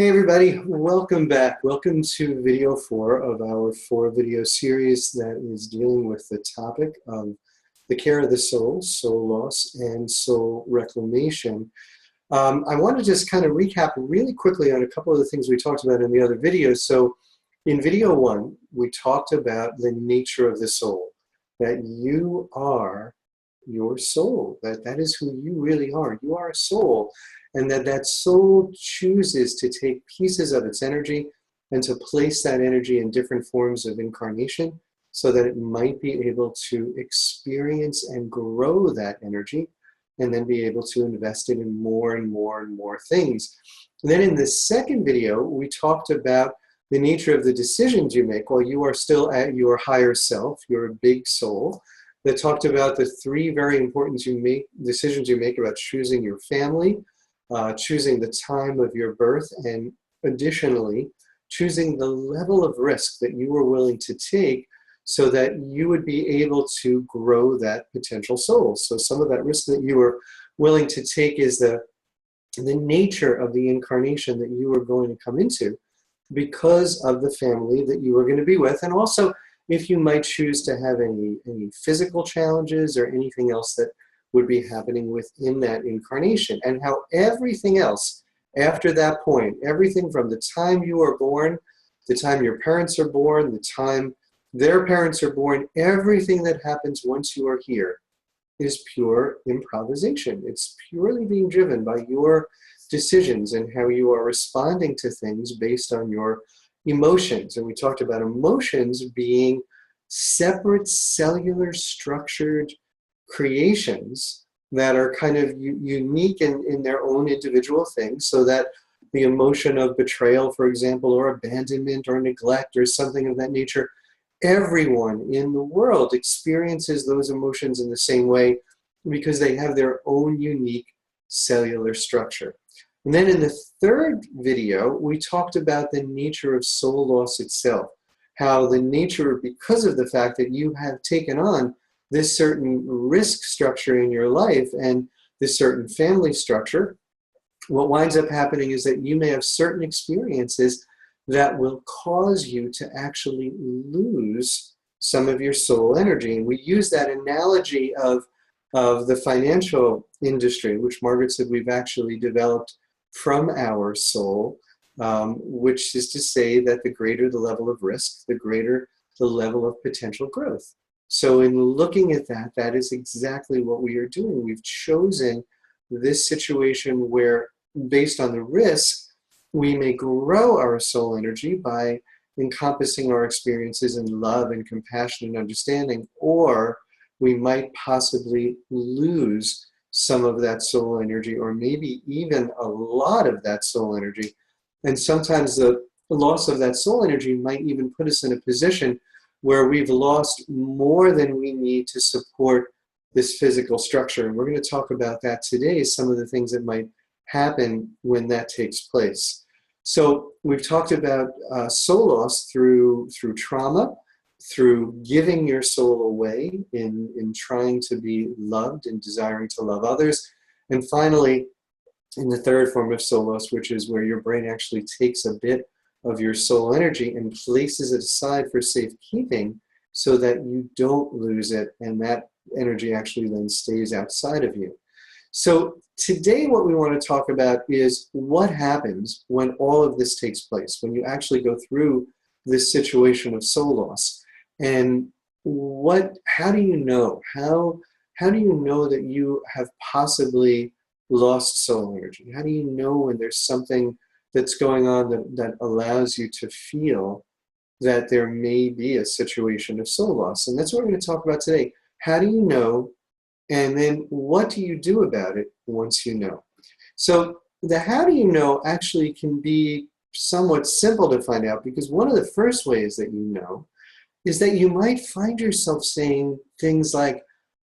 Hey everybody, welcome back. Welcome to video 4 of our 4-video series that is dealing with the topic of the care of the soul, soul loss, and soul reclamation. I want to just kind of recap really quickly on a couple of the things we talked about in the other videos. So in video 1, we talked about the nature of the soul, that you are your soul, that is who you really are. You are a soul. And that soul chooses to take pieces of its energy and to place that energy in different forms of incarnation so that it might be able to experience and grow that energy and then be able to invest it in more and more and more things. And then in the second video, we talked about the nature of the decisions you make while you are still at your higher self, your big soul, that talked about the 3 very important decisions you make about choosing your family, choosing the time of your birth, and additionally, choosing the level of risk that you were willing to take so that you would be able to grow that potential soul. So some of that risk that you were willing to take is the nature of the incarnation that you are going to come into because of the family that you are going to be with, and also if you might choose to have any physical challenges or anything else that would be happening within that incarnation, and how everything else after that point, everything from the time you are born, the time your parents are born, the time their parents are born, everything that happens once you are here is pure improvisation. It's purely being driven by your decisions and how you are responding to things based on your emotions. And we talked about emotions being separate cellular structured creations that are kind of unique in their own individual things, so that the emotion of betrayal, for example, or abandonment or neglect or something of that nature, everyone in the world experiences those emotions in the same way because they have their own unique cellular structure. And then in the third video, we talked about the nature of soul loss itself, how the nature, because of the fact that you have taken on this certain risk structure in your life and this certain family structure, what winds up happening is that you may have certain experiences that will cause you to actually lose some of your soul energy. And we use that analogy of the financial industry, which Margaret said we've actually developed from our soul, which is to say that the greater the level of risk, the greater the level of potential growth. So in looking at that, that is exactly what we are doing. We've chosen this situation where, based on the risk, we may grow our soul energy by encompassing our experiences in love and compassion and understanding, or we might possibly lose some of that soul energy, or maybe even a lot of that soul energy. And sometimes the loss of that soul energy might even put us in a position where we've lost more than we need to support this physical structure. And we're going to talk about that today, some of the things that might happen when that takes place. So we've talked about soul loss through trauma, through giving your soul away in trying to be loved and desiring to love others. And finally, in the third form of soul loss, which is where your brain actually takes a bit of your soul energy and places it aside for safekeeping so that you don't lose it, and that energy actually then stays outside of you. So today what we want to talk about is what happens when all of this takes place, when you actually go through this situation of soul loss. And how do you know? How do you know that you have possibly lost soul energy? How do you know when there's something that's going on that allows you to feel that there may be a situation of soul loss? And that's what we're going to talk about today. How do you know? And then what do you do about it once you know? So the how do you know actually can be somewhat simple to find out, because one of the first ways that you know is that you might find yourself saying things like,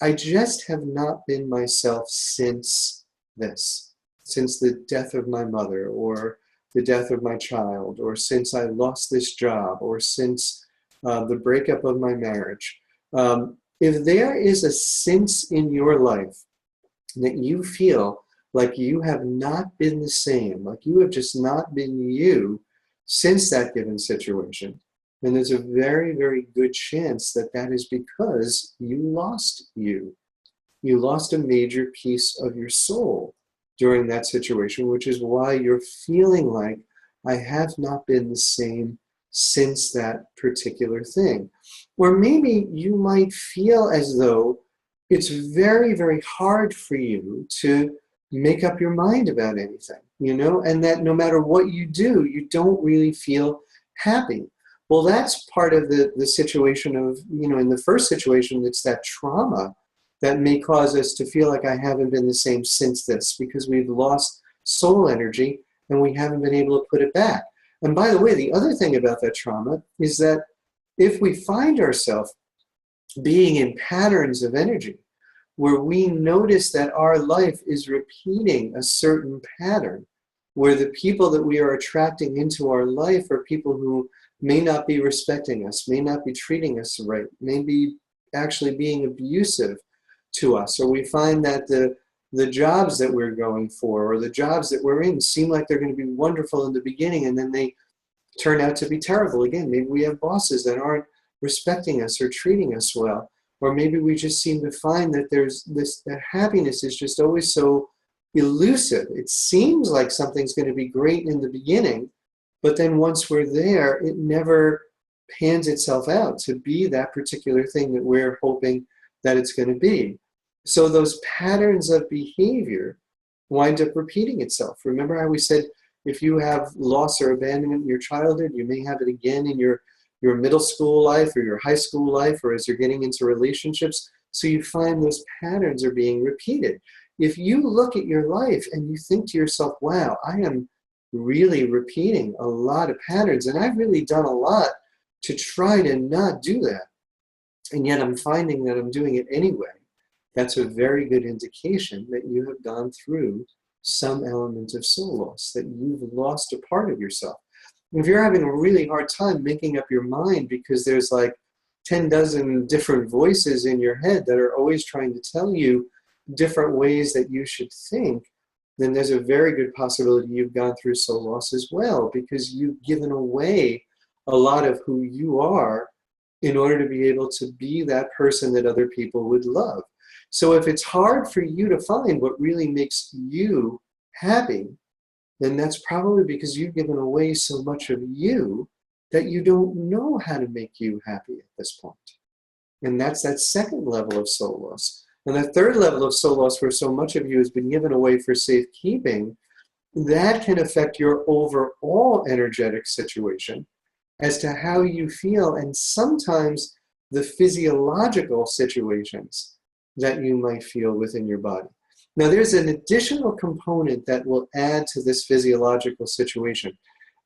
I just have not been myself since this, since the death of my mother, or the death of my child, or since I lost this job, or since the breakup of my marriage. If there is a since in your life that you feel like you have not been the same, like you have just not been you since that given situation, then there's a very, very good chance that that is because you lost you. You lost a major piece of your soul during that situation, which is why you're feeling like, I have not been the same since that particular thing. Or maybe you might feel as though it's very, very hard for you to make up your mind about anything, you know, and that no matter what you do, you don't really feel happy. Well, that's part of the situation of, you know, in the first situation, it's that trauma that may cause us to feel like I haven't been the same since this, because we've lost soul energy and we haven't been able to put it back. And by the way, the other thing about that trauma is that if we find ourselves being in patterns of energy where we notice that our life is repeating a certain pattern, where the people that we are attracting into our life are people who may not be respecting us, may not be treating us right, may be actually being abusive to us, or we find that the jobs that we're going for or the jobs that we're in seem like they're going to be wonderful in the beginning and then they turn out to be terrible. Again, maybe we have bosses that aren't respecting us or treating us well, or maybe we just seem to find that there's this, that happiness is just always so elusive. It seems like something's going to be great in the beginning, but then once we're there, it never pans itself out to be that particular thing that we're hoping that it's going to be. So those patterns of behavior wind up repeating itself. Remember how we said, if you have loss or abandonment in your childhood, you may have it again in your middle school life or your high school life, or as you're getting into relationships. So you find those patterns are being repeated. If you look at your life and you think to yourself, wow, I am really repeating a lot of patterns, and I've really done a lot to try to not do that, and yet I'm finding that I'm doing it anyway, that's a very good indication that you have gone through some element of soul loss, that you've lost a part of yourself. If you're having a really hard time making up your mind because there's like 10 dozen different voices in your head that are always trying to tell you different ways that you should think, then there's a very good possibility you've gone through soul loss as well, because you've given away a lot of who you are in order to be able to be that person that other people would love. So if it's hard for you to find what really makes you happy, then that's probably because you've given away so much of you that you don't know how to make you happy at this point. And that's that second level of soul loss. And the third level of soul loss, where so much of you has been given away for safekeeping, that can affect your overall energetic situation as to how you feel, and sometimes the physiological situations that you might feel within your body. Now, there's an additional component that will add to this physiological situation,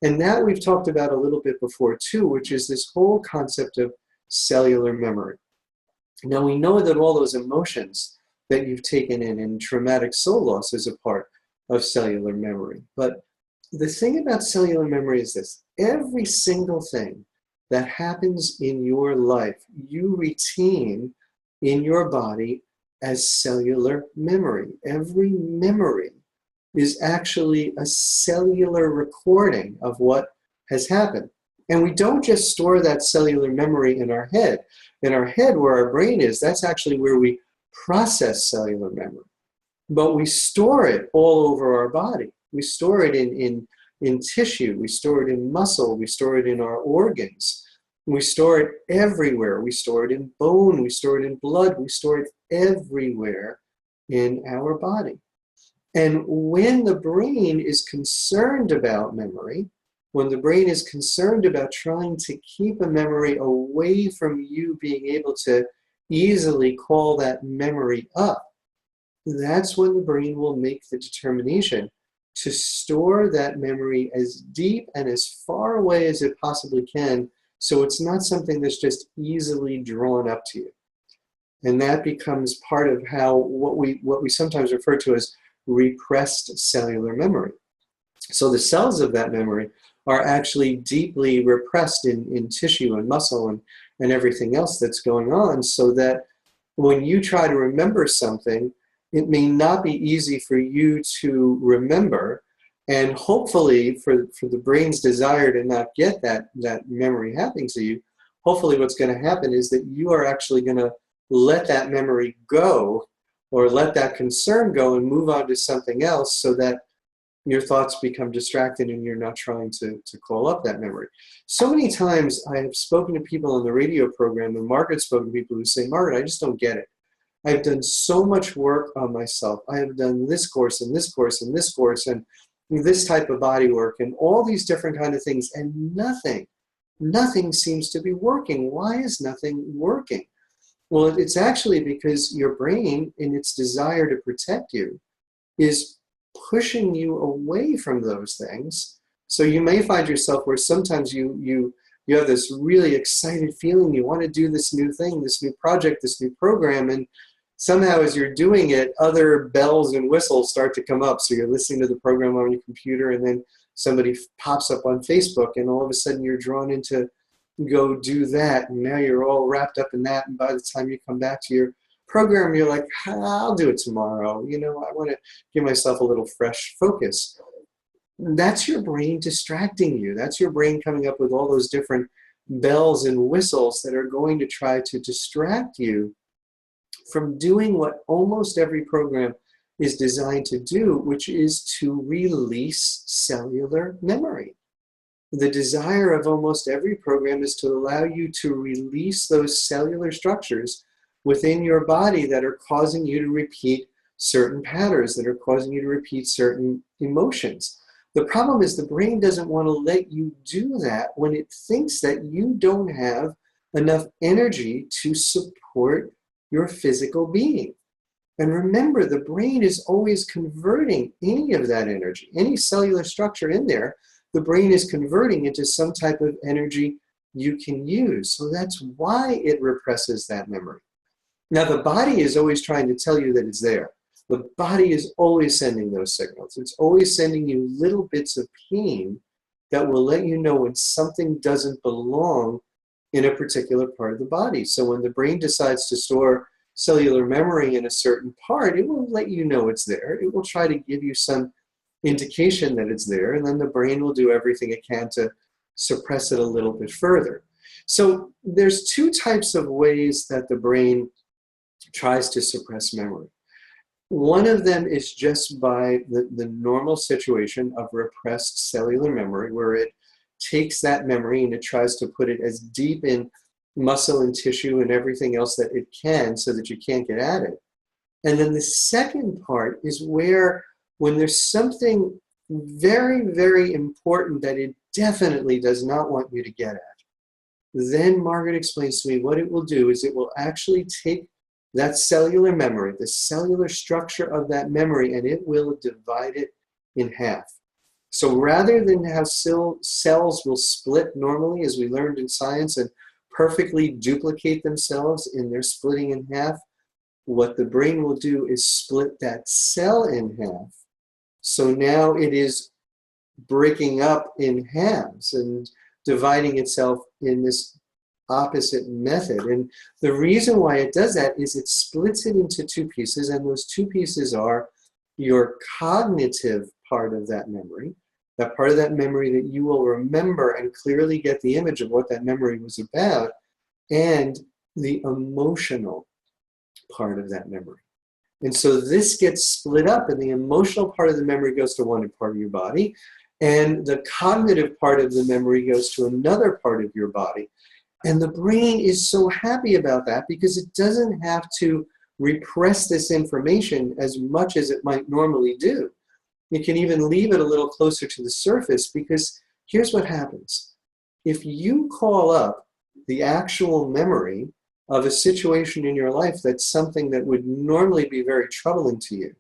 and that we've talked about a little bit before too, which is this whole concept of cellular memory. Now, we know that all those emotions that you've taken in traumatic soul loss is a part of cellular memory. But the thing about cellular memory is this: every single thing that happens in your life, you retain in your body as cellular memory. Every memory is actually a cellular recording of what has happened. And we don't just store that cellular memory in our head. In our head, where our brain is, that's actually where we process cellular memory. But we store it all over our body. We store it in tissue, we store it in muscle, we store it in our organs. We store it everywhere. We store it in bone, we store it in blood, we store it everywhere in our body. And when the brain is concerned about memory, when the brain is concerned about trying to keep a memory away from you being able to easily call that memory up, that's when the brain will make the determination to store that memory as deep and as far away as it possibly can, so it's not something that's just easily drawn up to you. And that becomes part of how what we sometimes refer to as repressed cellular memory. So the cells of that memory are actually deeply repressed in tissue and muscle and everything else that's going on, so that when you try to remember something, it may not be easy for you to remember, and hopefully for the brain's desire to not get that memory happening to you, hopefully what's going to happen is that you are actually going to let that memory go, or let that concern go and move on to something else, so that your thoughts become distracted and you're not trying to call up that memory. So many times I have spoken to people on the radio program, and Margaret's spoken to people who say, Margaret, I just don't get it. I've done so much work on myself. I have done this course and this course and this course and this type of body work and all these different kind of things, and nothing seems to be working. Why is nothing working? Well, it's actually because your brain, in its desire to protect you, is pushing you away from those things. So you may find yourself where sometimes you have this really excited feeling, you want to do this new thing, this new project, this new program, and somehow as you're doing it, other bells and whistles start to come up. So you're listening to the program on your computer, and then somebody pops up on Facebook, and all of a sudden you're drawn into go do that, and now you're all wrapped up in that, and by the time you come back to your program, you're like, I'll do it tomorrow. You know, I want to give myself a little fresh focus. That's your brain distracting you. That's your brain coming up with all those different bells and whistles that are going to try to distract you from doing what almost every program is designed to do, which is to release cellular memory. The desire of almost every program is to allow you to release those cellular structures within your body that are causing you to repeat certain patterns, that are causing you to repeat certain emotions. The problem is the brain doesn't want to let you do that when it thinks that you don't have enough energy to support your physical being. And remember, the brain is always converting any of that energy, any cellular structure in there, the brain is converting into some type of energy you can use. So that's why it represses that memory. Now, the body is always trying to tell you that it's there. The body is always sending those signals. It's always sending you little bits of pain that will let you know when something doesn't belong in a particular part of the body. So when the brain decides to store cellular memory in a certain part, it will let you know it's there. It will try to give you some indication that it's there, and then the brain will do everything it can to suppress it a little bit further. So there's two types of ways that the brain tries to suppress memory. One of them is just by the normal situation of repressed cellular memory, where it takes that memory and it tries to put it as deep in muscle and tissue and everything else that it can so that you can't get at it. And then the second part is where, when there's something very, very important that it definitely does not want you to get at, then Margaret explains to me what it will do is it will actually take that cellular memory, the cellular structure of that memory, and it will divide it in half. So rather than how cells will split normally, as we learned in science, and perfectly duplicate themselves in their splitting in half, what the brain will do is split that cell in half. So now it is breaking up in halves and dividing itself in this opposite method. And the reason why it does that is it splits it into two pieces, and those two pieces are your cognitive part of that memory, that part of that memory that you will remember and clearly get the image of what that memory was about, and the emotional part of that memory. And so this gets split up, and the emotional part of the memory goes to one part of your body, and the cognitive part of the memory goes to another part of your body. And the brain is so happy about that because it doesn't have to repress this information as much as it might normally do. You can even leave it a little closer to the surface, because here's what happens. If you call up the actual memory of a situation in your life that's something that would normally be very troubling to you,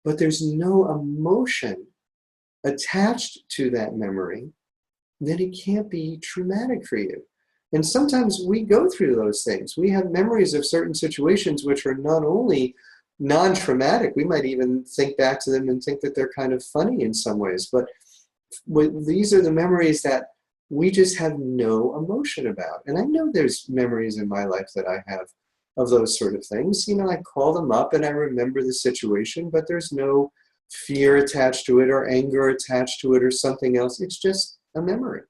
but there's no emotion attached to that memory, then it can't be traumatic for you. And sometimes we go through those things. We have memories of certain situations which are not only non-traumatic, we might even think back to them and think that they're kind of funny in some ways, but these are the memories that we just have no emotion about. And I know there's memories in my life that I have of those sort of things. You know, I call them up and I remember the situation, but there's no fear attached to it or anger attached to it or something else. It's just a memory.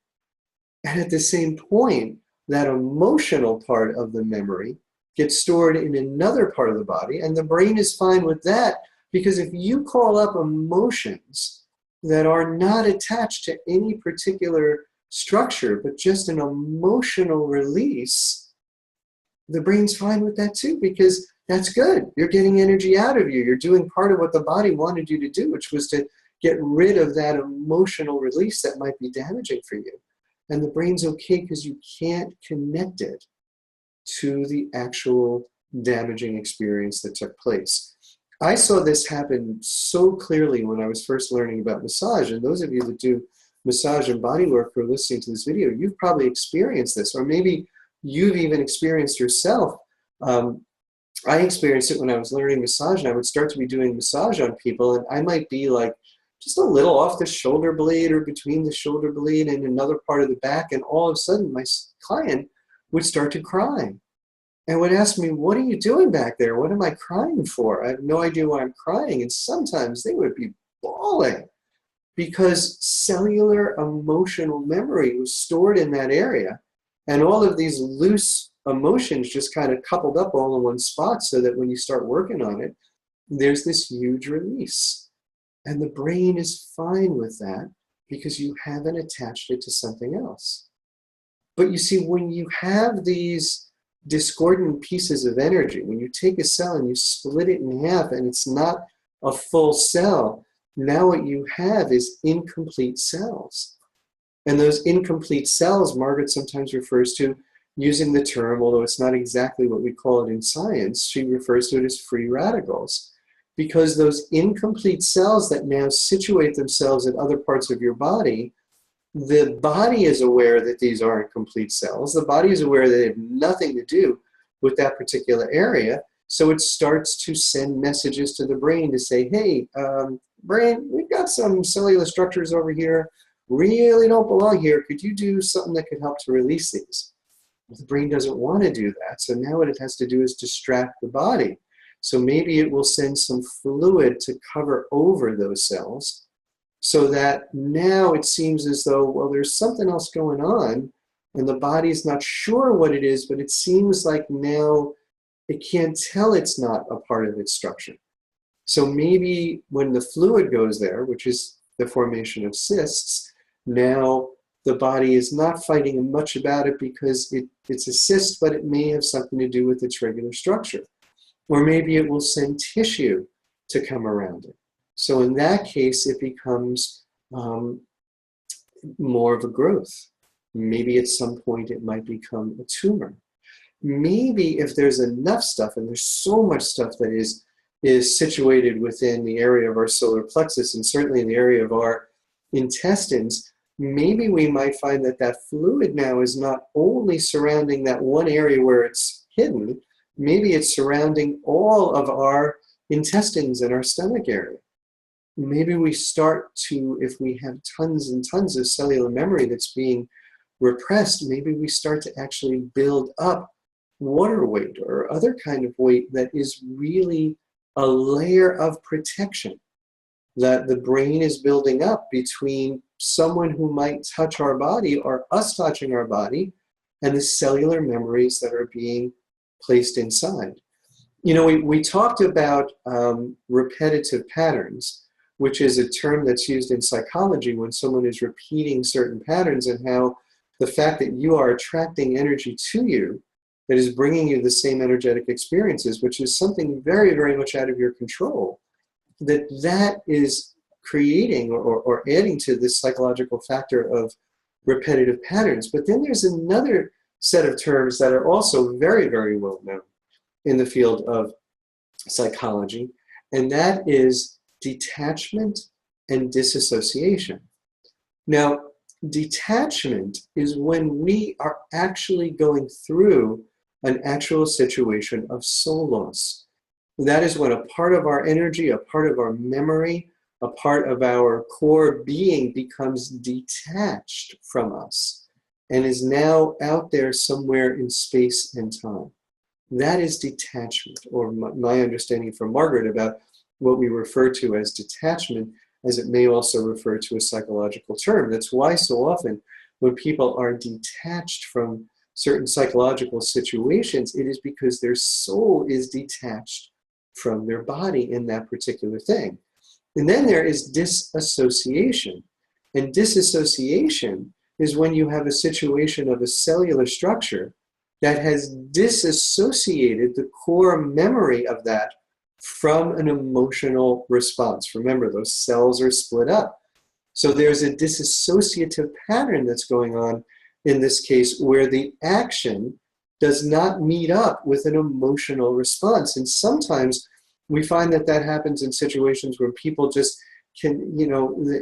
And at the same point, that emotional part of the memory gets stored in another part of the body, and the brain is fine with that, because if you call up emotions that are not attached to any particular structure, but just an emotional release, the brain's fine with that too, because that's good. You're getting energy out of you. You're doing part of what the body wanted you to do, which was to get rid of that emotional release that might be damaging for you. And the brain's okay because you can't connect it to the actual damaging experience that took place. I saw this happen so clearly when I was first learning about massage, and those of you that do massage and body work who are listening to this video, you've probably experienced this, or maybe you've even experienced yourself. I experienced it when I was learning massage, and I would start to be doing massage on people, and I might be like just a little off the shoulder blade or between the shoulder blade and another part of the back, and all of a sudden my client would start to cry and would ask me, what are you doing back there? What am I crying for? I have no idea why I'm crying. And sometimes they would be bawling because cellular emotional memory was stored in that area, and all of these loose emotions just kind of coupled up all in one spot, so that when you start working on it, there's this huge release. And the brain is fine with that because you haven't attached it to something else. But you see, when you have these discordant pieces of energy, when you take a cell and you split it in half and it's not a full cell, now what you have is incomplete cells. And those incomplete cells, Margaret sometimes refers to, using the term, although it's not exactly what we call it in science, she refers to it as free radicals. Because those incomplete cells that now situate themselves in other parts of your body, the body is aware that these aren't complete cells. The body is aware that they have nothing to do with that particular area. So it starts to send messages to the brain to say, hey, brain, we've got some cellular structures over here, really don't belong here. Could you do something that could help to release these? Well, the brain doesn't want to do that. So now what it has to do is distract the body. So maybe it will send some fluid to cover over those cells, so that now it seems as though, well, there's something else going on, and the body's not sure what it is, but it seems like now it can't tell it's not a part of its structure. So maybe when the fluid goes there, which is the formation of cysts, now the body is not fighting much about it because it's a cyst, but it may have something to do with its regular structure. Or maybe it will send tissue to come around it. So in that case, it becomes more of a growth. Maybe at some point it might become a tumor. Maybe if there's enough stuff, and there's so much stuff that is situated within the area of our solar plexus, and certainly in the area of our intestines, maybe we might find that that fluid now is not only surrounding that one area where it's hidden, maybe it's surrounding all of our intestines and our stomach area. Maybe we start to, if we have tons and tons of cellular memory that's being repressed, maybe we start to actually build up water weight or other kind of weight that is really a layer of protection that the brain is building up between someone who might touch our body or us touching our body and the cellular memories that are being placed inside. You know, we talked about repetitive patterns, which is a term that's used in psychology when someone is repeating certain patterns, and how the fact that you are attracting energy to you that is bringing you the same energetic experiences, which is something very, very much out of your control, that is creating or adding to this psychological factor of repetitive patterns. But then there's another set of terms that are also very, very well known in the field of psychology, and that is detachment and disassociation. Now, detachment is when we are actually going through an actual situation of soul loss. That is when a part of our energy, a part of our memory, a part of our core being becomes detached from us and is now out there somewhere in space and time. That is detachment, or my understanding from Margaret about what we refer to as detachment, as it may also refer to a psychological term. That's why so often when people are detached from certain psychological situations, it is because their soul is detached from their body in that particular thing. And then there is disassociation. And disassociation is when you have a situation of a cellular structure that has disassociated the core memory of that from an emotional response. Remember, those cells are split up. So there's a disassociative pattern that's going on in this case where the action does not meet up with an emotional response. And sometimes we find that that happens in situations where people just can,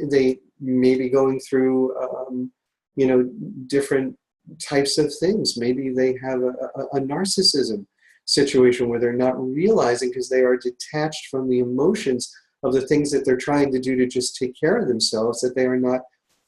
they may be going through, different types of things. Maybe they have a narcissism situation where they're not realizing because they are detached from the emotions of the things that they're trying to do to just take care of themselves, that they are not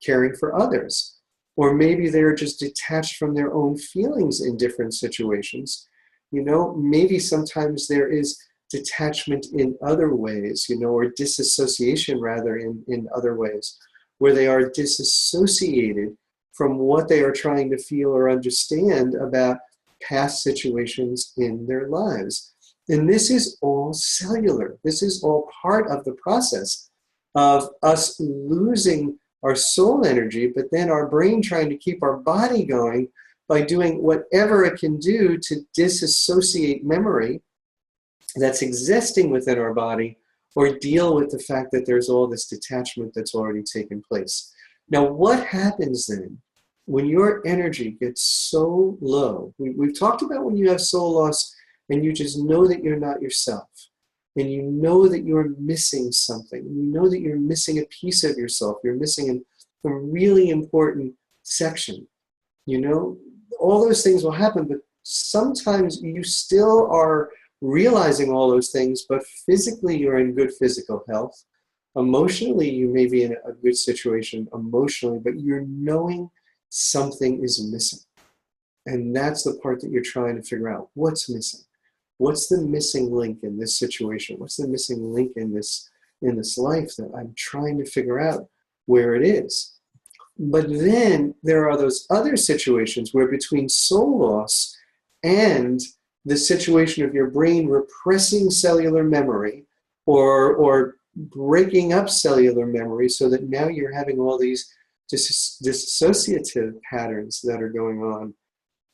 caring for others. Or maybe they're just detached from their own feelings in different situations. Maybe sometimes there is detachment in other ways, or disassociation rather in other ways, where they are disassociated from what they are trying to feel or understand about past situations in their lives. And this is all cellular. This is all part of the process of us losing our soul energy, but then our brain trying to keep our body going by doing whatever it can do to disassociate memory that's existing within our body, or deal with the fact that there's all this detachment that's already taken place. Now, what happens then when your energy gets so low? We've talked about when you have soul loss and you just know that you're not yourself, and you know that you're missing something. You know that you're missing a piece of yourself. You're missing a really important section. All those things will happen, but sometimes you still are realizing all those things, but physically you're in good physical health. Emotionally, you may be in a good situation emotionally, but you're knowing something is missing. And that's the part that you're trying to figure out. What's missing? What's the missing link in this situation? What's the missing link in this life that I'm trying to figure out where it is? But then there are those other situations where between soul loss and the situation of your brain repressing cellular memory or breaking up cellular memory so that now you're having all these dissociative patterns that are going on,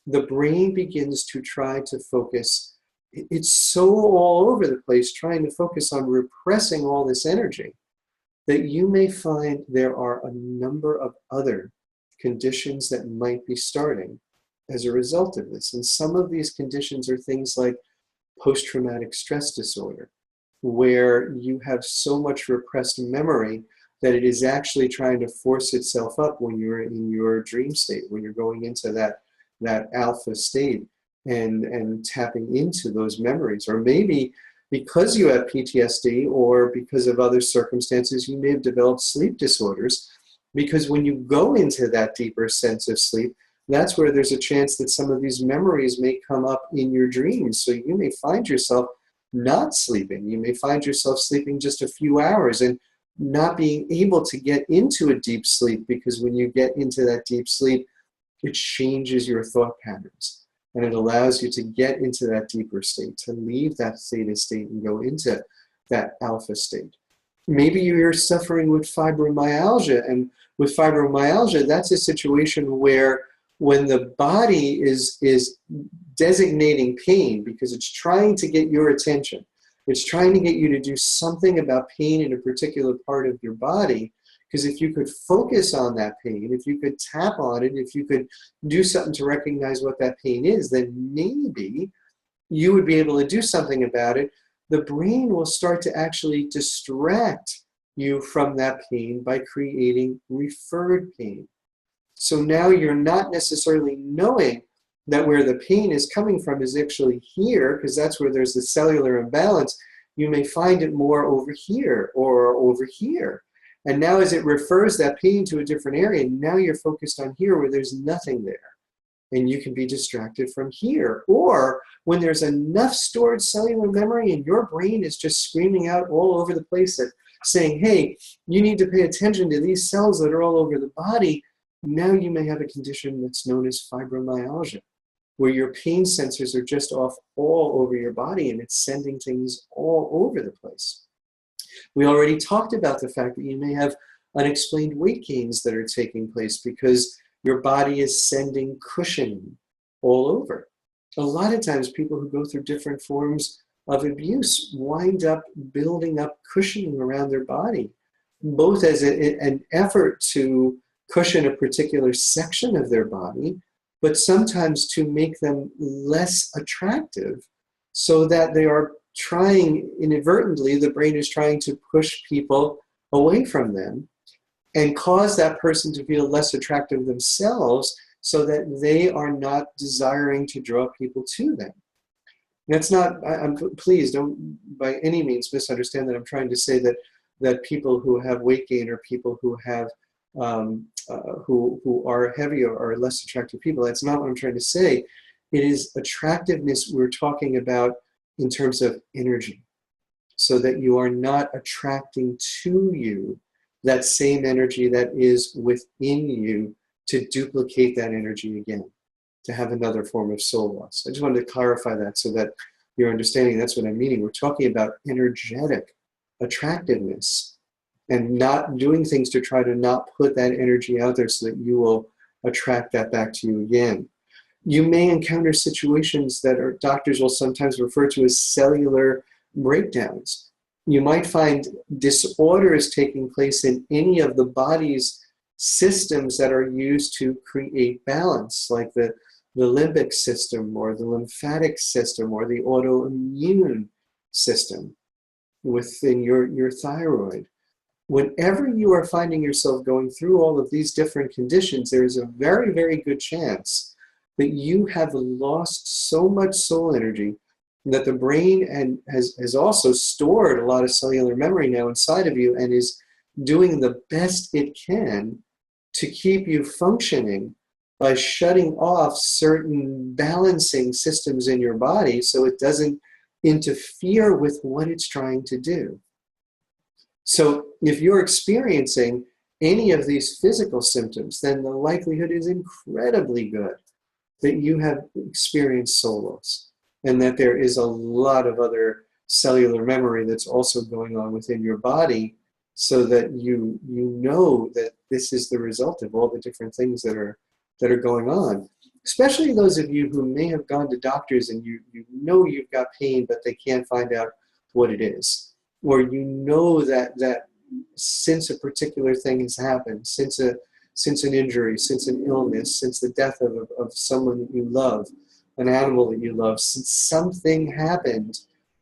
the brain begins to try to focus. It's so all over the place trying to focus on repressing all this energy that you may find there are a number of other conditions that might be starting as a result of this. And some of these conditions are things like post-traumatic stress disorder, where you have so much repressed memory that it is actually trying to force itself up when you're in your dream state, when you're going into that alpha state and tapping into those memories. Or maybe because you have PTSD or because of other circumstances, you may have developed sleep disorders, because when you go into that deeper sense of sleep, that's where there's a chance that some of these memories may come up in your dreams. So you may find yourself not sleeping. You may find yourself sleeping just a few hours and not being able to get into a deep sleep, because when you get into that deep sleep, it changes your thought patterns and it allows you to get into that deeper state, to leave that theta state and go into that alpha state. Maybe you're suffering with fibromyalgia, and with fibromyalgia, that's a situation where when the body is designating pain because it's trying to get your attention, it's trying to get you to do something about pain in a particular part of your body, because if you could focus on that pain, if you could tap on it, if you could do something to recognize what that pain is, then maybe you would be able to do something about it. The brain will start to actually distract you from that pain by creating referred pain. So now you're not necessarily knowing that where the pain is coming from is actually here, because that's where there's the cellular imbalance. You may find it more over here or over here. And now as it refers that pain to a different area, now you're focused on here where there's nothing there. and you can be distracted from here. Or when there's enough stored cellular memory and your brain is just screaming out all over the place that saying, hey, you need to pay attention to these cells that are all over the body, now you may have a condition that's known as fibromyalgia, where your pain sensors are just off all over your body and it's sending things all over the place. We already talked about the fact that you may have unexplained weight gains that are taking place because your body is sending cushioning all over. A lot of times people who go through different forms of abuse wind up building up cushioning around their body, both as an effort to cushion a particular section of their body, but sometimes to make them less attractive so that they are trying, inadvertently, the brain is trying to push people away from them and cause that person to feel less attractive themselves so that they are not desiring to draw people to them. That's not, please don't by any means misunderstand that I'm trying to say that people who have weight gain or people who have who are heavier or less attractive people. That's not what I'm trying to say. It is attractiveness we're talking about in terms of energy, so that you are not attracting to you that same energy that is within you to duplicate that energy again, to have another form of soul loss. I just wanted to clarify that so that you're understanding that's what I'm meaning. We're talking about energetic attractiveness and not doing things to try to not put that energy out there so that you will attract that back to you again. You may encounter situations that doctors will sometimes refer to as cellular breakdowns. You might find disorders taking place in any of the body's systems that are used to create balance, like the limbic system or the lymphatic system or the autoimmune system within your thyroid. Whenever you are finding yourself going through all of these different conditions, there is a very, very good chance that you have lost so much soul energy that the brain has also stored a lot of cellular memory now inside of you and is doing the best it can to keep you functioning by shutting off certain balancing systems in your body so it doesn't interfere with what it's trying to do. So if you're experiencing any of these physical symptoms, then the likelihood is incredibly good that you have experienced soul loss, and that there is a lot of other cellular memory that's also going on within your body, so that you know that this is the result of all the different things that are going on. Especially those of you who may have gone to doctors and you know you've got pain, but they can't find out what it is. Or you know that since a particular thing has happened, since an injury, since an illness, since the death of someone that you love, an animal that you love, since something happened,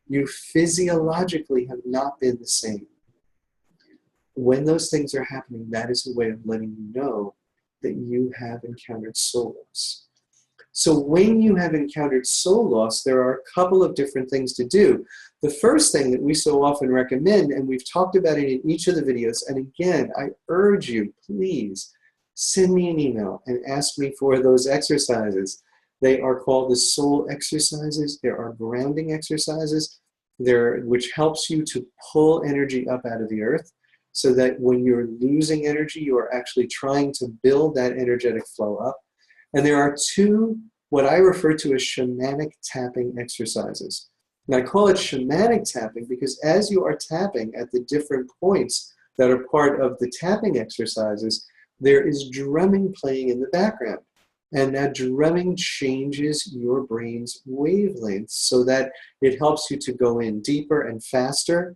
you physiologically have not been the same. When those things are happening, that is a way of letting you know that you have encountered soul loss. So when you have encountered soul loss, there are a couple of different things to do. The first thing that we so often recommend, and we've talked about it in each of the videos, and again, I urge you, please send me an email and ask me for those exercises. They are called the soul exercises. There are grounding exercises which helps you to pull energy up out of the earth, so that when you're losing energy, you are actually trying to build that energetic flow up. And there are two, what I refer to as shamanic tapping exercises. And I call it shamanic tapping because as you are tapping at the different points that are part of the tapping exercises, there is drumming playing in the background. And that drumming changes your brain's wavelengths so that it helps you to go in deeper and faster.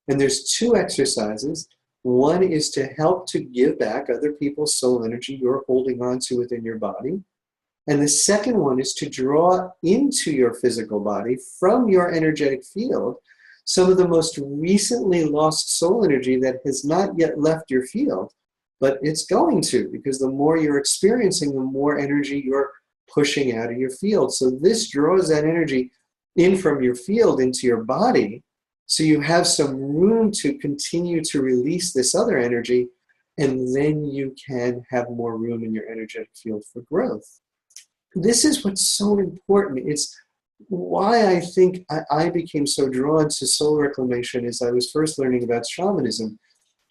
And there's two exercises. One is to help to give back other people's soul energy you're holding on to within your body. And the second one is to draw into your physical body from your energetic field some of the most recently lost soul energy that has not yet left your field, but it's going to, because the more you're experiencing, the more energy you're pushing out of your field. So this draws that energy in from your field into your body, so you have some room to continue to release this other energy, and then you can have more room in your energetic field for growth. this is what's so important. It's why I think I became so drawn to soul reclamation as I was first learning about shamanism,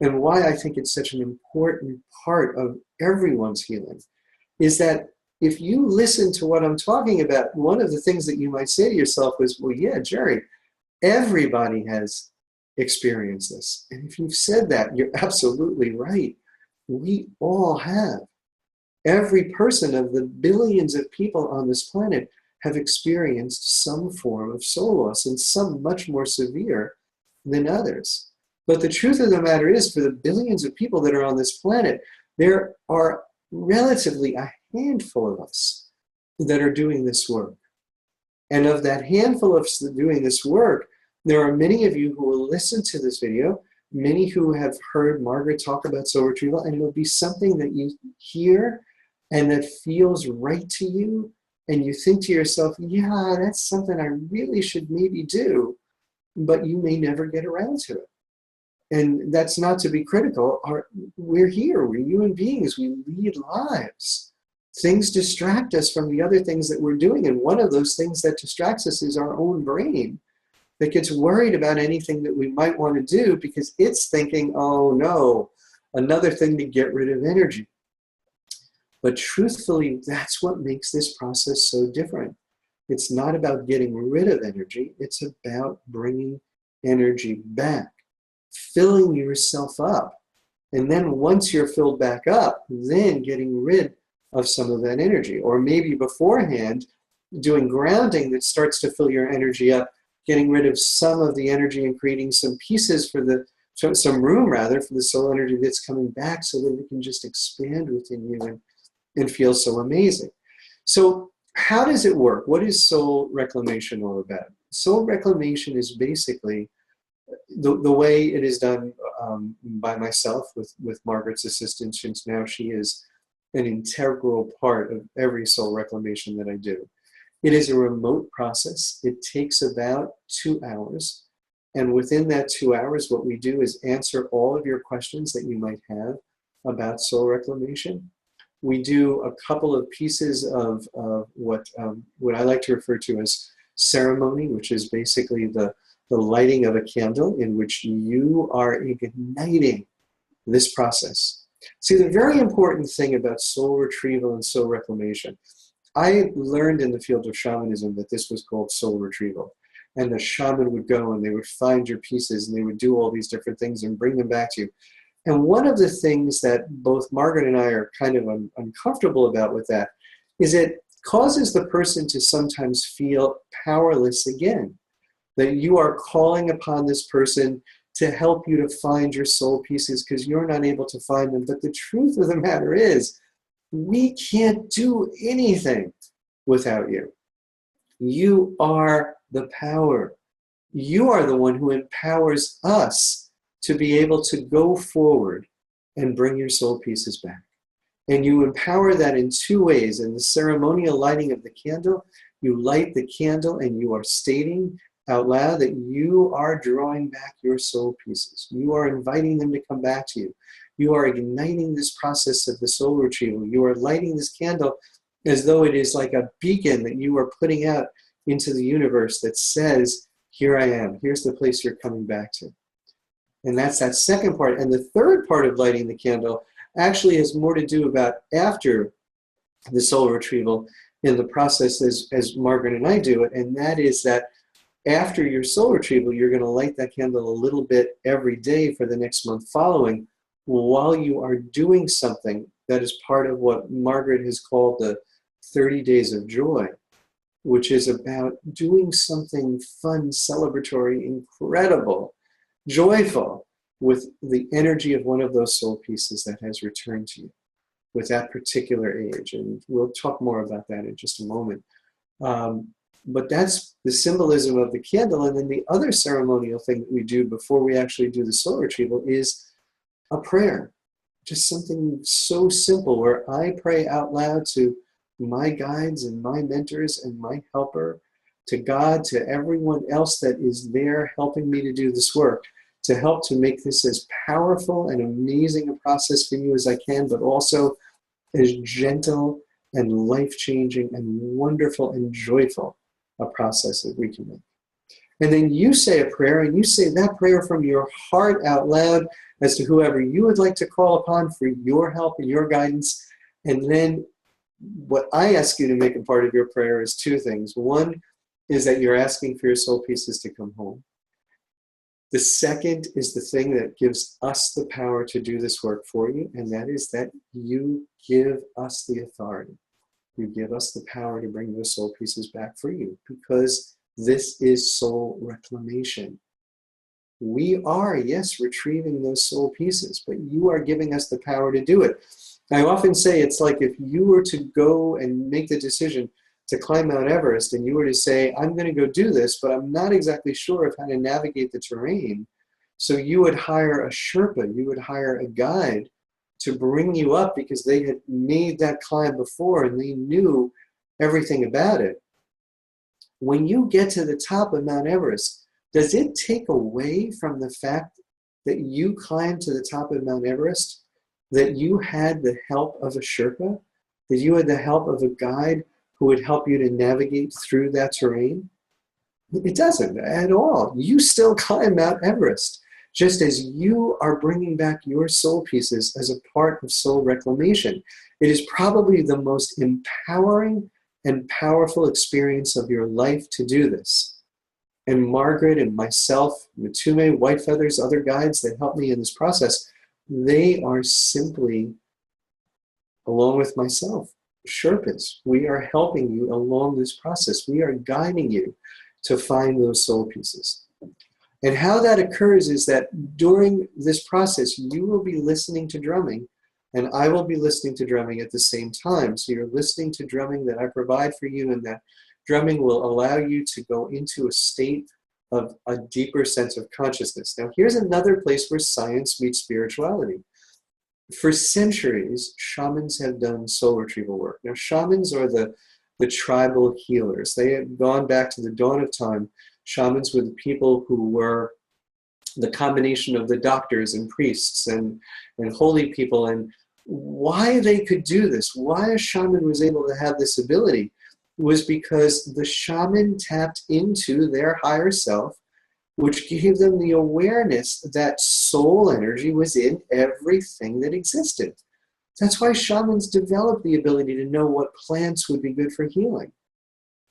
and why I think it's such an important part of everyone's healing, is that if you listen to what I'm talking about, one of the things that you might say to yourself is, well, yeah, Gerry, everybody has experienced this. And if you've said that, you're absolutely right. We all have. Every person of the billions of people on this planet have experienced some form of soul loss, and some much more severe than others. But the truth of the matter is, for the billions of people that are on this planet, there are relatively a handful of us that are doing this work. And of that handful of us doing this work, there are many of you who will listen to this video, many who have heard Margaret talk about soul retrieval, and it'll be something that you hear and that feels right to you, and you think to yourself, yeah, that's something I really should maybe do, but you may never get around to it. And that's not to be critical. We're here, we're human beings, we lead lives. Things distract us from the other things that we're doing, and one of those things that distracts us is our own brain that gets worried about anything that we might want to do because it's thinking, oh no, another thing to get rid of energy. But truthfully, that's what makes this process so different. It's not about getting rid of energy, it's about bringing energy back, filling yourself up. And then once you're filled back up, then getting rid of some of that energy. Or maybe beforehand, doing grounding that starts to fill your energy up, getting rid of some of the energy and creating some pieces for some room rather, for the soul energy that's coming back so that it can just expand within you and feel so amazing. So how does it work? What is soul reclamation all about? Soul reclamation is basically the way it is done by myself with Margaret's assistance, since now she is an integral part of every soul reclamation that I do. It is a remote process. It takes about 2 hours. And within that 2 hours, what we do is answer all of your questions that you might have about soul reclamation. We do a couple of pieces of what I like to refer to as ceremony, which is basically the lighting of a candle in which you are igniting this process. See, the very important thing about soul retrieval and soul reclamation, I learned in the field of shamanism that this was called soul retrieval. And the shaman would go and they would find your pieces and they would do all these different things and bring them back to you. And one of the things that both Margaret and I are kind of uncomfortable about with that is it causes the person to sometimes feel powerless again. That you are calling upon this person to help you to find your soul pieces because you're not able to find them. But the truth of the matter is, we can't do anything without you. You are the power. You are the one who empowers us to be able to go forward and bring your soul pieces back. And you empower that in 2 ways. In the ceremonial lighting of the candle, you light the candle and you are stating out loud that you are drawing back your soul pieces. You are inviting them to come back to you. You are igniting this process of the soul retrieval. You are lighting this candle as though it is like a beacon that you are putting out into the universe that says, here I am. Here's the place you're coming back to. And that's that second part. And the third part of lighting the candle actually has more to do about after the soul retrieval in the process as Margaret and I do it. And that is that after your soul retrieval, you're going to light that candle a little bit every day for the next month following while you are doing something that is part of what Margaret has called the 30 days of joy, which is about doing something fun, celebratory, incredible, joyful with the energy of one of those soul pieces that has returned to you with that particular age. And we'll talk more about that in just a moment. But that's the symbolism of the candle. And then the other ceremonial thing that we do before we actually do the soul retrieval is a prayer. Just something so simple where I pray out loud to my guides and my mentors and my helper, to God, to everyone else that is there helping me to do this work, to help to make this as powerful and amazing a process for you as I can, but also as gentle and life-changing and wonderful and joyful a process that we can make. And then you say a prayer, and you say that prayer from your heart out loud as to whoever you would like to call upon for your help and your guidance. And then what I ask you to make a part of your prayer is two things. One is that you're asking for your soul pieces to come home. The second is the thing that gives us the power to do this work for you, and that is that you give us the authority. You give us the power to bring those soul pieces back for you, because this is soul reclamation. We are, yes, retrieving those soul pieces, but you are giving us the power to do it. I often say it's like if you were to go and make the decision to climb Mount Everest, and you were to say, I'm going to go do this, but I'm not exactly sure of how to navigate the terrain. So you would hire a Sherpa, you would hire a guide to bring you up because they had made that climb before and they knew everything about it. When you get to the top of Mount Everest, does it take away from the fact that you climbed to the top of Mount Everest, that you had the help of a Sherpa, that you had the help of a guide who would help you to navigate through that terrain? It doesn't at all. You still climb Mount Everest, just as you are bringing back your soul pieces as a part of soul reclamation. It is probably the most empowering and powerful experience of your life to do this. And Margaret and myself, Matume, White Feathers, other guides that help me in this process, they are simply, along with myself, Sherpas. We are helping you along this process. We are guiding you to find those soul pieces. And how that occurs is that during this process, you will be listening to drumming, and I will be listening to drumming at the same time. So you're listening to drumming that I provide for you, and that drumming will allow you to go into a state of a deeper sense of consciousness. Now, here's another place where science meets spirituality. For centuries, shamans have done soul retrieval work. Now, shamans are the tribal healers. They have gone back to the dawn of time. Shamans were the people who were the combination of the doctors and priests and holy people. And why they could do this, why a shaman was able to have this ability, was because the shaman tapped into their higher self, which gave them the awareness that soul energy was in everything that existed. That's why shamans developed the ability to know what plants would be good for healing.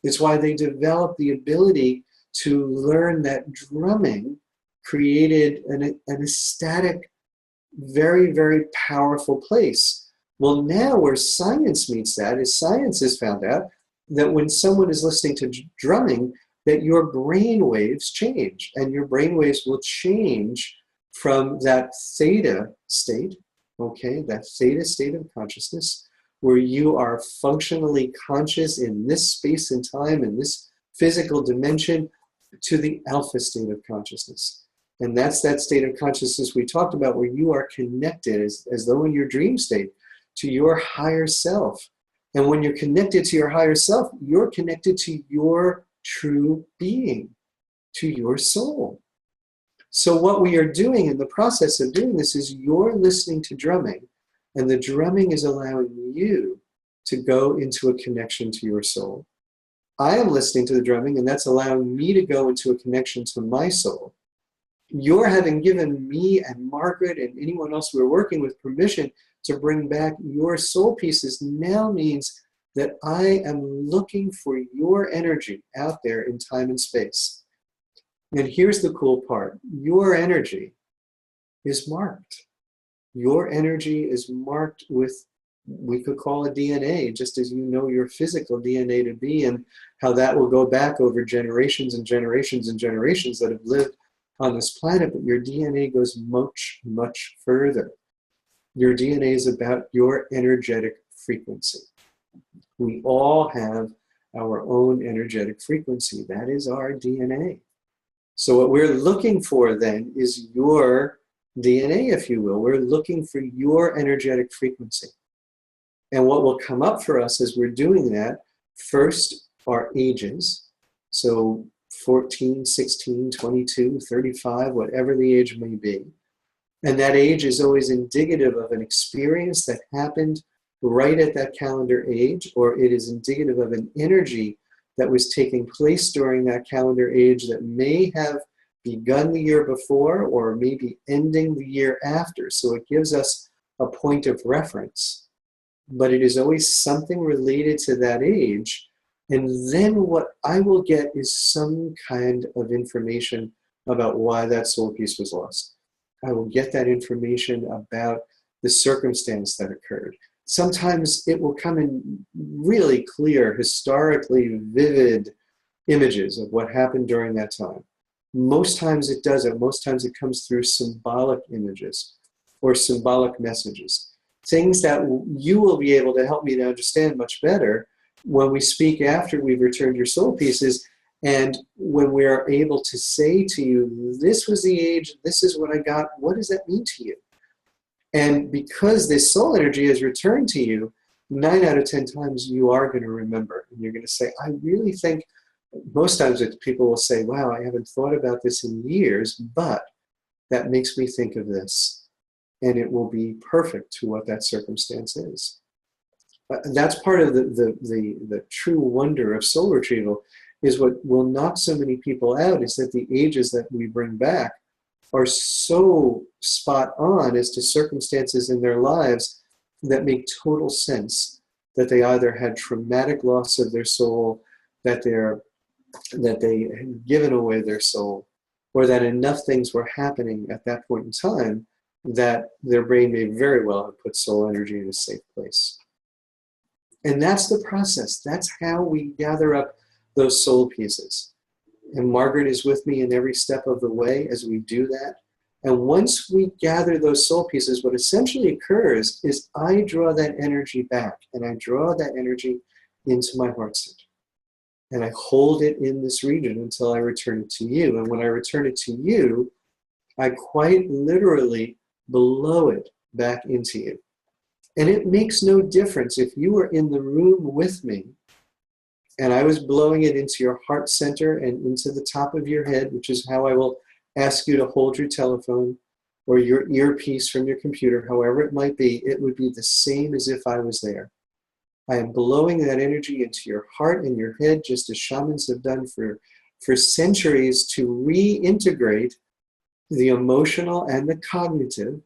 It's why they developed the ability to learn that drumming created an ecstatic, very, very powerful place. Well, now where science meets that is science has found out that when someone is listening to drumming, that your brain waves change, and your brain waves will change from that theta state, okay, that theta state of consciousness, where you are functionally conscious in this space and time, in this physical dimension, to the alpha state of consciousness. And that's that state of consciousness we talked about, where you are connected, as though in your dream state, to your higher self. And when you're connected to your higher self, you're connected to your true being, to your soul. So what we are doing in the process of doing this is you're listening to drumming, and the drumming is allowing you to go into a connection to your soul. I am listening to the drumming, and that's allowing me to go into a connection to my soul. You're having given me and Margaret and anyone else we're working with permission to bring back your soul pieces now means that I am looking for your energy out there in time and space. And here's the cool part. Your energy is marked. Your energy is marked with, we could call it DNA, just as you know your physical DNA to be, and how that will go back over generations and generations and generations that have lived on this planet, but your DNA goes much, much further. Your DNA is about your energetic frequency. We all have our own energetic frequency. That is our DNA. So what we're looking for then is your DNA, if you will. We're looking for your energetic frequency. And what will come up for us as we're doing that, first are ages. So 14, 16, 22, 35, whatever the age may be. And that age is always indicative of an experience that happened right at that calendar age, or it is indicative of an energy that was taking place during that calendar age that may have begun the year before or maybe ending the year after. So it gives us a point of reference, but it is always something related to that age. And then what I will get is some kind of information about why that soul piece was lost. I will get that information about the circumstance that occurred. Sometimes it will come in really clear, historically vivid images of what happened during that time. Most times it doesn't. Most times it comes through symbolic images or symbolic messages. Things that you will be able to help me to understand much better when we speak after we've returned your soul pieces, and when we are able to say to you, this was the age, this is what I got, what does that mean to you? And because this soul energy has returned to you, 9 out of 10 times you are going to remember. And you're going to say, I really think, most times people will say, wow, I haven't thought about this in years, but that makes me think of this. And it will be perfect to what that circumstance is. That's part of the true wonder of soul retrieval, is what will knock so many people out is that the ages that we bring back are so spot on as to circumstances in their lives that make total sense, that they either had traumatic loss of their soul, that they had given away their soul, or that enough things were happening at that point in time that their brain may very well have put soul energy in a safe place. And that's the process. That's how we gather up those soul pieces. And Margaret is with me in every step of the way as we do that. And once we gather those soul pieces, what essentially occurs is I draw that energy back, and I draw that energy into my heart center. And I hold it in this region until I return it to you. And when I return it to you, I quite literally blow it back into you. And it makes no difference if you were in the room with me and I was blowing it into your heart center and into the top of your head, which is how I will ask you to hold your telephone or your earpiece from your computer, however it might be, it would be the same as if I was there. I am blowing that energy into your heart and your head, just as shamans have done for centuries, to reintegrate the emotional and the cognitive.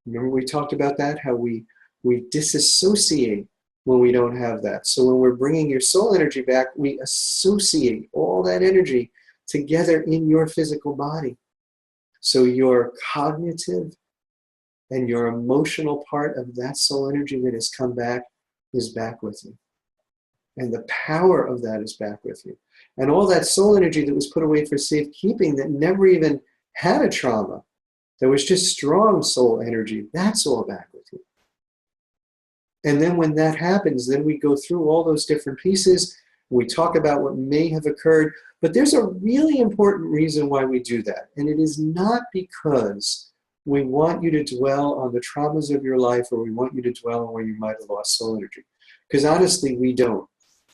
Remember we talked about that, how we disassociate when we don't have that. So when we're bringing your soul energy back, we associate all that energy together in your physical body. So your cognitive and your emotional part of that soul energy that has come back is back with you. And the power of that is back with you. And all that soul energy that was put away for safekeeping, that never even had a trauma, that was just strong soul energy, that's all back with you. And then when that happens, then we go through all those different pieces. We talk about what may have occurred, but there's a really important reason why we do that. And it is not because we want you to dwell on the traumas of your life, or we want you to dwell on where you might have lost soul energy. Because honestly, we don't.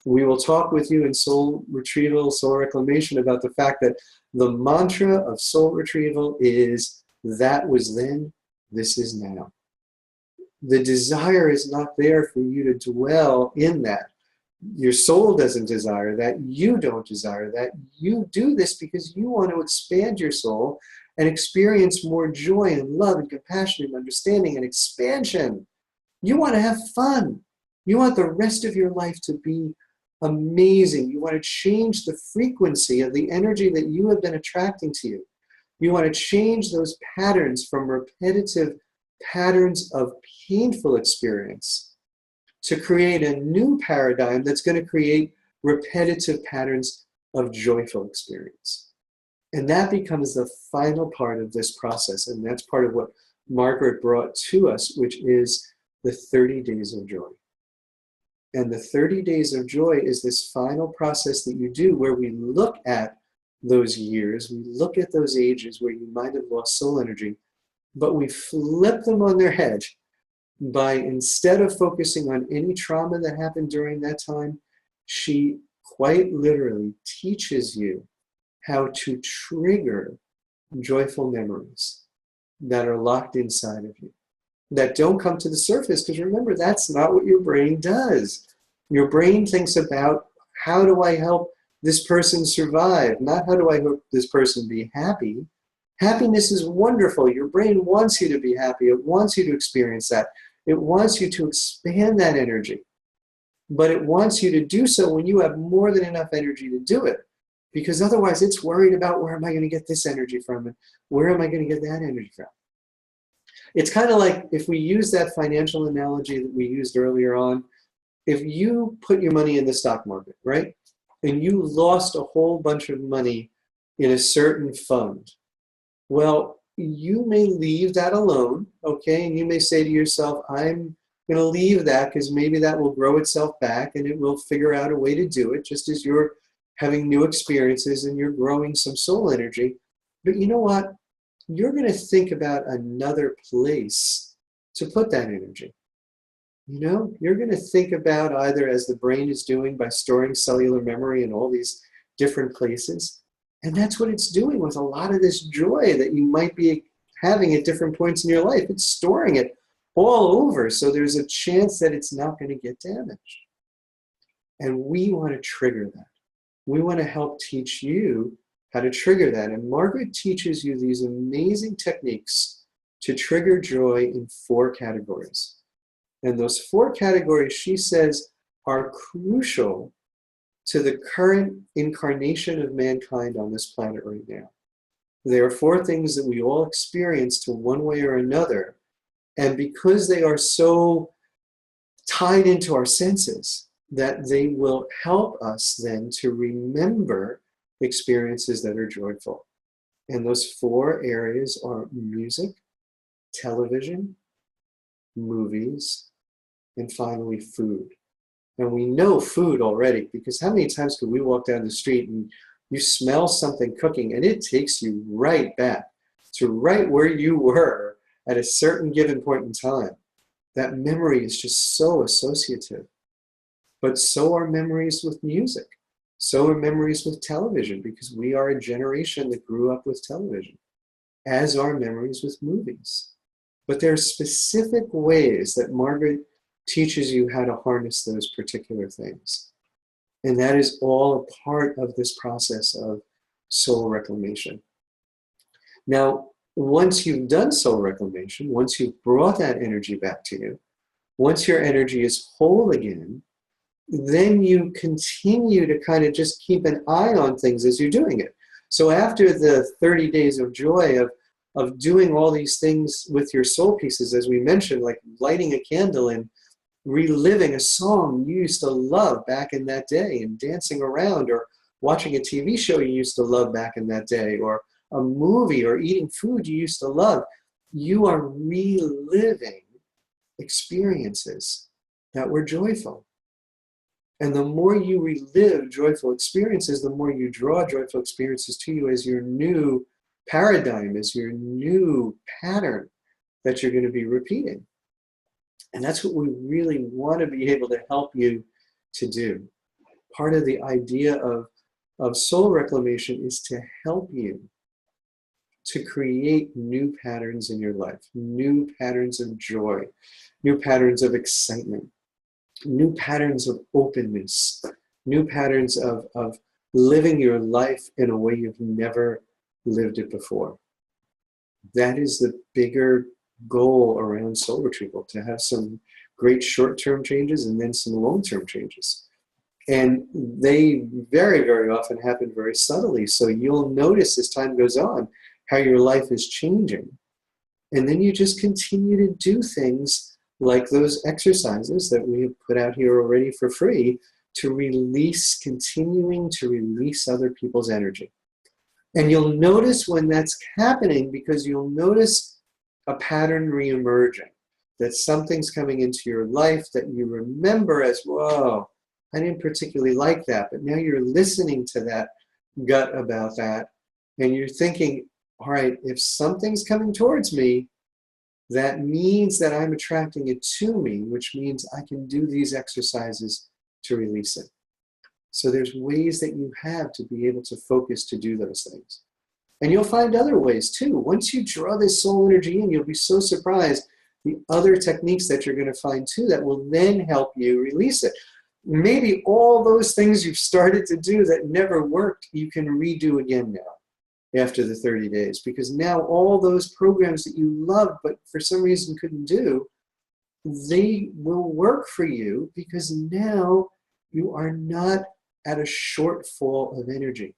We will talk with you in soul retrieval, soul reclamation, about the fact that the mantra of soul retrieval is, that was then, this is now. The desire is not there for you to dwell in that. Your soul doesn't desire that. You don't desire that. You do this because you want to expand your soul and experience more joy and love and compassion and understanding and expansion. You want to have fun. You want the rest of your life to be amazing. You want to change the frequency of the energy that you have been attracting to you. You want to change those patterns from repetitive patterns of painful experience to create a new paradigm that's going to create repetitive patterns of joyful experience. And that becomes the final part of this process. And that's part of what Margaret brought to us, which is the 30 days of joy. And the 30 days of joy is this final process that you do where we look at those years, we look at those ages where you might have lost soul energy, but we flip them on their head by, instead of focusing on any trauma that happened during that time, she quite literally teaches you how to trigger joyful memories that are locked inside of you. that don't come to the surface, because remember, that's not what your brain does. Your brain thinks about, how do I help this person survive? Not how do I help this person be happy? Happiness is wonderful. Your brain wants you to be happy. It wants you to experience that. It wants you to expand that energy. But it wants you to do so when you have more than enough energy to do it. Because otherwise it's worried about, where am I going to get this energy from? And where am I going to get that energy from? It's kind of like, if we use that financial analogy that we used earlier on, if you put your money in the stock market, right? And you lost a whole bunch of money in a certain fund. Well, you may leave that alone, okay? And you may say to yourself, I'm going to leave that because maybe that will grow itself back and it will figure out a way to do it, just as you're having new experiences and you're growing some soul energy. But you know what? You're going to think about another place to put that energy. You know, you're going to think about, either as the brain is doing by storing cellular memory in all these different places. And that's what it's doing with a lot of this joy that you might be having at different points in your life. It's storing it all over, so there's a chance that it's not going to get damaged. And we want to trigger that. We want to help teach you how to trigger that. And Margaret teaches you these amazing techniques to trigger joy in 4 categories. And those 4 categories, she says, are crucial to the current incarnation of mankind on this planet right now. There are 4 things that we all experience to one way or another. And because they are so tied into our senses, that they will help us then to remember experiences that are joyful. And those 4 areas are music, television, movies, and finally food. And we know food already, because how many times could we walk down the street and you smell something cooking and it takes you right back to right where you were at a certain given point in time. That memory is just so associative. But so are memories with music. So are memories with television, because we are a generation that grew up with television, as are memories with movies. But there are specific ways that Margaret teaches you how to harness those particular things. And that is all a part of this process of soul reclamation. Now, once you've done soul reclamation, once you've brought that energy back to you, once your energy is whole again, then you continue to kind of just keep an eye on things as you're doing it. So after the 30 days of joy of doing all these things with your soul pieces, as we mentioned, like lighting a candle and reliving a song you used to love back in that day and dancing around, or watching a TV show you used to love back in that day, or a movie, or eating food you used to love, you are reliving experiences that were joyful. And the more you relive joyful experiences, the more you draw joyful experiences to you as your new paradigm, as your new pattern that you're going to be repeating. And that's what we really want to be able to help you to do. Part of the idea of soul reclamation is to help you to create new patterns in your life, new patterns of joy, new patterns of excitement, new patterns of openness, new patterns of living your life in a way you've never lived it before. That is the bigger goal around soul retrieval, to have some great short-term changes and then some long-term changes. And they very, very often happen very subtly. So you'll notice as time goes on how your life is changing. And then you just continue to do things like those exercises that we have put out here already for free, to release, continuing to release other people's energy. And you'll notice when that's happening, because you'll notice a pattern reemerging, that something's coming into your life that you remember as, whoa, I didn't particularly like that. But now you're listening to that gut about that, and you're thinking, all right, if something's coming towards me, that means that I'm attracting it to me, which means I can do these exercises to release it. So there's ways that you have to be able to focus to do those things. And you'll find other ways too. Once you draw this soul energy in, you'll be so surprised the other techniques that you're going to find too that will then help you release it. Maybe all those things you've started to do that never worked, you can redo again now after the 30 days, because now all those programs that you loved but for some reason couldn't do, they will work for you because now you are not at a shortfall of energy.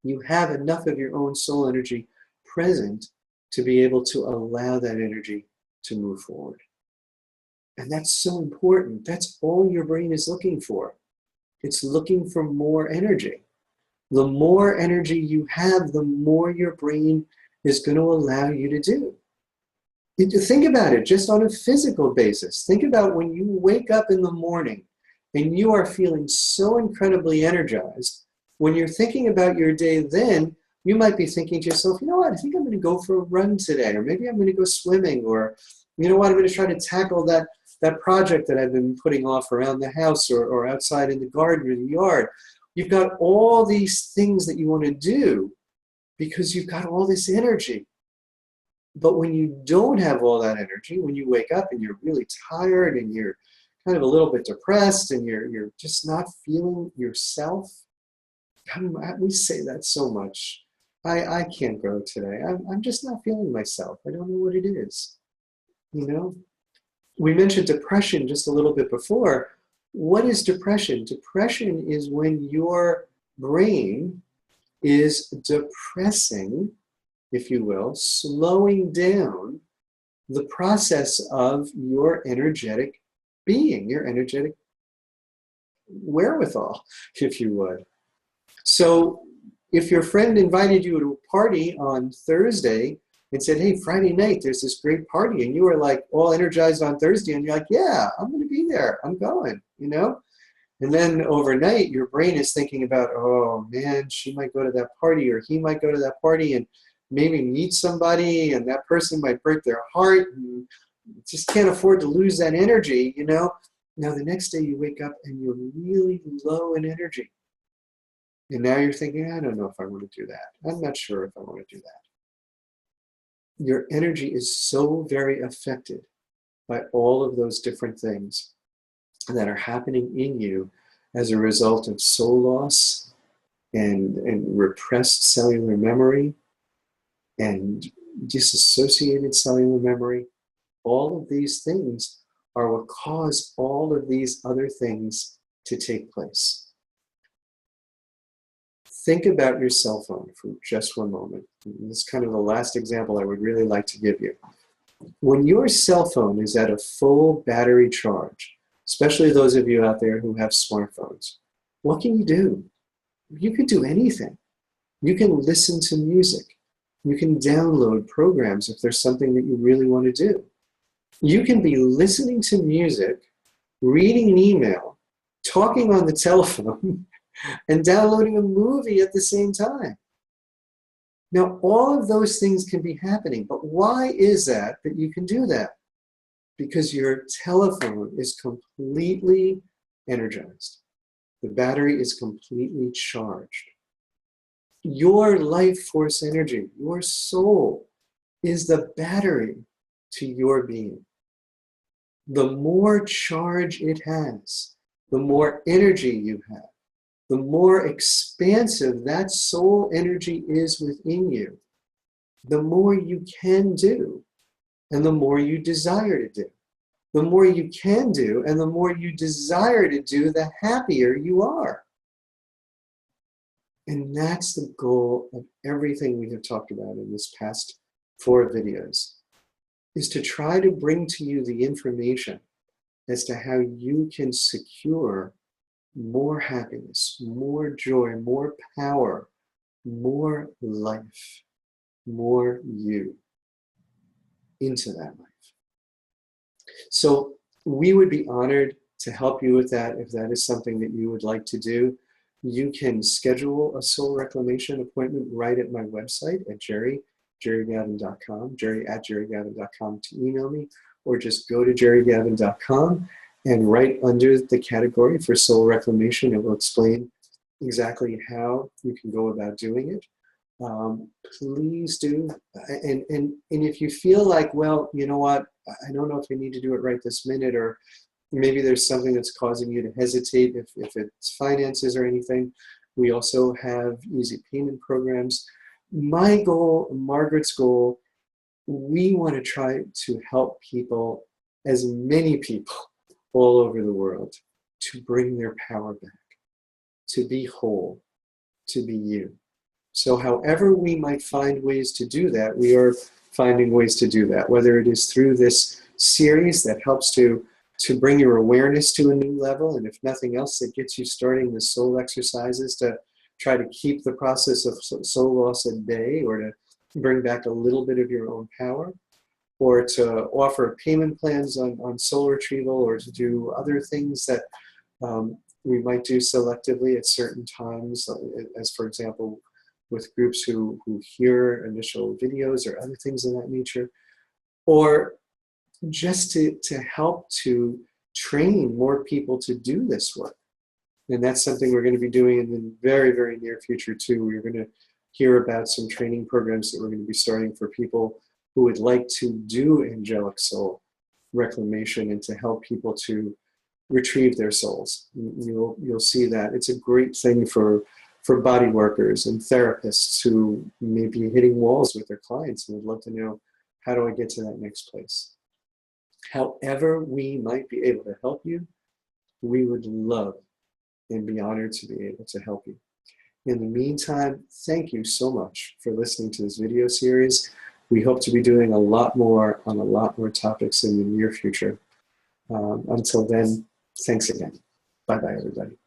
You have enough of your own soul energy present to be able to allow that energy to move forward. And that's so important. That's all your brain is looking for. It's looking for more energy. The more energy you have, the more your brain is going to allow you to do. Think about it just on a physical basis. Think about when you wake up in the morning and you are feeling so incredibly energized. When you're thinking about your day then, you might be thinking to yourself, you know what, I think I'm going to go for a run today, or maybe I'm going to go swimming, or you know what, I'm going to try to tackle that project that I've been putting off around the house or outside in the garden or the yard. You've got all these things that you want to do because you've got all this energy. But when you don't have all that energy, when you wake up and you're really tired and you're kind of a little bit depressed and you're just not feeling yourself, we say that so much. I can't go today. I'm just not feeling myself. I don't know what it is. You know? We mentioned depression just a little bit before. What is depression? Depression is when your brain is depressing, if you will, slowing down the process of your energetic being, your energetic wherewithal, if you would. So if your friend invited you to a party on Thursday and said, hey, Friday night, there's this great party, and you were like all energized on Thursday, and you're like, yeah, I'm going to be there. I'm going, you know? And then overnight, your brain is thinking about, oh man, she might go to that party, or he might go to that party and maybe meet somebody, and that person might break their heart, and just can't afford to lose that energy, you know? Now the next day you wake up and you're really low in energy. And now you're thinking, I don't know if I want to do that. I'm not sure if I want to do that. Your energy is so very affected by all of those different things that are happening in you as a result of soul loss and repressed cellular memory and disassociated cellular memory. All of these things are what cause all of these other things to take place. Think about your cell phone for just one moment. This is kind of the last example I would really like to give you. When your cell phone is at a full battery charge, especially those of you out there who have smartphones, what can you do? You can do anything. You can listen to music. You can download programs if there's something that you really want to do. You can be listening to music, reading an email, talking on the telephone, and downloading a movie at the same time. Now, all of those things can be happening, but why is that you can do that? Because your telephone is completely energized. The battery is completely charged. Your life force energy, your soul, is the battery to your being. The more charge it has, the more energy you have, the more expansive that soul energy is within you, the more you can do, and the more you desire to do. The more you can do, and the more you desire to do, the happier you are. And that's the goal of everything we have talked about in this past 4 videos, is to try to bring to you the information as to how you can secure more happiness, more joy, more power, more life, more you into that life. So we would be honored to help you with that if that is something that you would like to do. You can schedule a soul reclamation appointment right at my website at gerrygavin.com, gerry@gerrygavin.com to email me, or just go to gerrygavin.com. And right under the category for soul reclamation, it will explain exactly how you can go about doing it. please do. And if you feel like, well, you know what, I don't know if I need to do it right this minute, or maybe there's something that's causing you to hesitate, if it's finances or anything, we also have easy payment programs. My goal, Margaret's goal, we want to try to help people, as many people all over the world, to bring their power back, to be whole, to be you. So however we might find ways to do that, we are finding ways to do that, whether it is through this series that helps to bring your awareness to a new level, and if nothing else, that gets you starting the soul exercises to try to keep the process of soul loss at bay, or to bring back a little bit of your own power, or to offer payment plans on soul retrieval, or to do other things that we might do selectively at certain times, as for example, with groups who hear initial videos or other things of that nature, or just to help to train more people to do this work. And that's something we're going to be doing in the very, very near future too. We're going to hear about some training programs that we're going to be starting for people who would like to do angelic soul reclamation, and to help people to retrieve their souls. You'll see that. It's a great thing for body workers and therapists who may be hitting walls with their clients and would love to know, how do I get to that next place? However we might be able to help you, we would love and be honored to be able to help you. In the meantime, thank you so much for listening to this video series. We hope to be doing a lot more on a lot more topics in the near future. Until then, thanks again. Bye-bye, everybody.